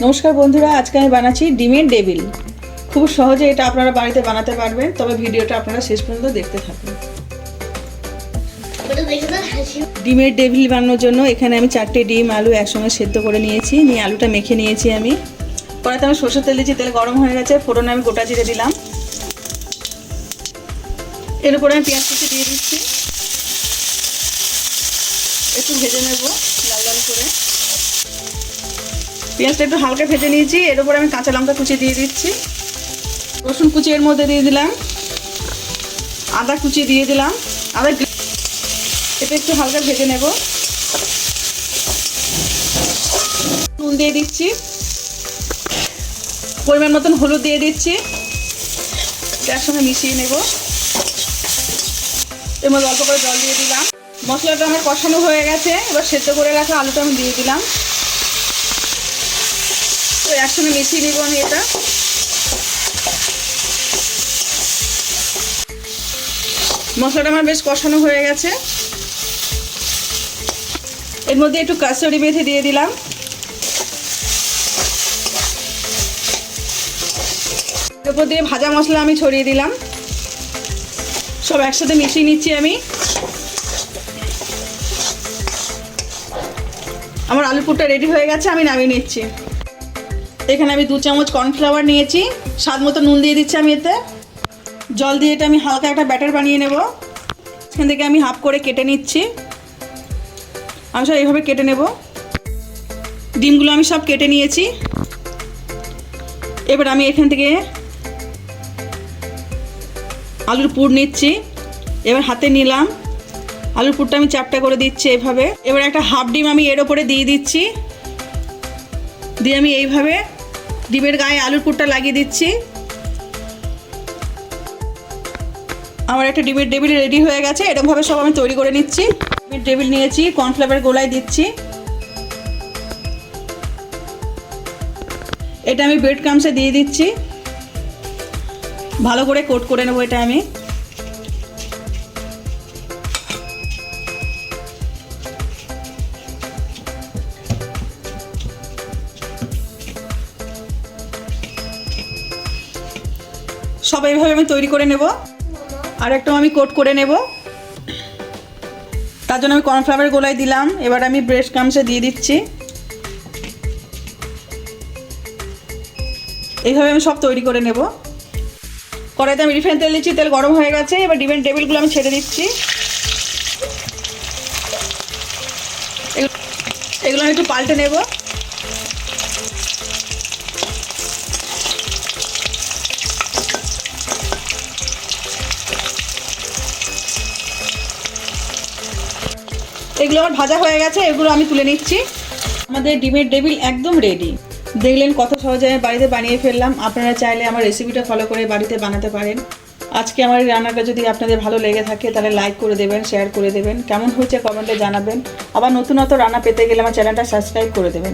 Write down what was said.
নমস্কার বন্ধুরা, আজকে আমি বানাচ্ছি ডিমের ডেভিল। খুব সহজে এটা আপনারা বাড়িতে বানাতে পারবেন, তবে ভিডিওটা আপনারা শেষ পর্যন্ত দেখতে থাকুন। ডিমের ডেভিল বানানোর জন্য এখানে আমি 4টে ডিম আলু একসঙ্গে সেদ্ধ করে নিয়েছি, নিয়ে আলুটা মেখে নিয়েছি। আমি কড়াইতে আমি সরষের তেল দিয়েছি, তেল গরম হয়ে গেছে, ফোড়নে আমি গোটা জিরে দিলাম। এর উপরে আমি পেঁয়াজ কুচি দিয়ে দিচ্ছি, একটু ভেজে নেব লাল লাল করে। পেঁয়াজটা একটু হালকা ভেজে নিয়েছি, এর উপরে আমি কাঁচা লঙ্কা কুচি দিয়ে দিচ্ছি, রসুন কুচি এর মধ্যে দিয়ে দিলাম, আদা কুচি দিয়ে দিলাম। এটা একটু হালকা ভেজে নেব। নুন দিয়ে দিচ্ছি, পরিমাণ মতন হলুদ দিয়ে দিচ্ছি, এটার সঙ্গে মিশিয়ে নেব। এর মধ্যে অল্প করে জল দিয়ে দিলাম। মশলাটা আমার কষানো হয়ে গেছে, এবার সেদ্ধ করে রাখা আলুটা আমি দিয়ে দিলাম। তো একসঙ্গে মিশিয়ে নেব আমি এটা। মশলাটা আমার বেশ কষানো হয়ে গেছে, এর মধ্যে একটু কাসুরি মেথি দিয়ে দিলাম। এর উপর দিয়ে ভাজা মশলা আমি ছড়িয়ে দিলাম, সব একসাথে মিশিয়ে নিচ্ছি আমি। আমার আলু পুরটা রেডি হয়ে গেছে, আমি নামিয়ে নিচ্ছি। এখানে আমি 2 চামচ কর্নফ্লাওয়ার নিয়েছি, স্বাদ মতো নুন দিয়ে দিচ্ছি আমি এতে। জল দিয়ে এটা আমি হালকা একটা ব্যাটার বানিয়ে নেব। এখান থেকে আমি হাফ করে কেটে নিচ্ছি, আমি সব এইভাবে কেটে নেব। ডিমগুলো আমি সব কেটে নিয়েছি। এবার আমি এখান থেকে আলুর পুর নিচ্ছি, এবার হাতে নিলাম, আলুর পুরটা আমি চাপটা করে দিচ্ছি এইভাবে। এবার একটা হাফ ডিম আমি এর ওপরে দিয়ে দিচ্ছি, দিয়ে আমি এইভাবে ডিমের গায়ে আলুর পুরটা লাগিয়ে দিচ্ছি। আমার একটা ডিমের ডেভিল রেডি হয়ে গেছে। এরকমভাবে সব আমি তৈরি করে নিচ্ছি। ডিমের ডেভিল নিয়েছি, কর্নফ্লাওয়ার গোলায় দিচ্ছি, এটা আমি ব্রেড ক্রাম্বসে দিয়ে দিচ্ছি, ভালো করে কোট করে নেবো এটা আমি। সব এইভাবে আমি তৈরি করে নেব। আর একটা আমি কোট করে নেব, তার জন্য আমি কর্নফ্লাওয়ার গোলায় দিলাম। এবার আমি ব্রেড ক্রাম্বসে দিয়ে দিচ্ছি, এইভাবে আমি সব তৈরি করে নেব। কড়াইতে আমি রিফাইন তেল দিচ্ছি, তেল গরম হয়ে গেছে। এবার ডিমের ডেভিলগুলো আমি ছেড়ে দিচ্ছি, এগুলো আমি একটু পাল্টে নেব। এগুলো আমার ভাজা হয়ে গেছে, এগুলো আমি তুলে নিচ্ছি। আমাদের ডিমের ডেভিল একদম রেডি। দেখলেন কত সহজে আমি বাড়িতে বানিয়ে ফেললাম। আপনারা চাইলে আমার রেসিপিটা ফলো করে বাড়িতে বানাতে পারেন। আজকে আমার এই রান্নাটা যদি আপনাদের ভালো লেগে থাকে তাহলে লাইক করে দেবেন, শেয়ার করে দেবেন, কেমন হয়েছে কমেন্টে জানাবেন। আবার নতুন রান্না পেতে গেলে আমার চ্যানেলটা সাবস্ক্রাইব করে দেবেন।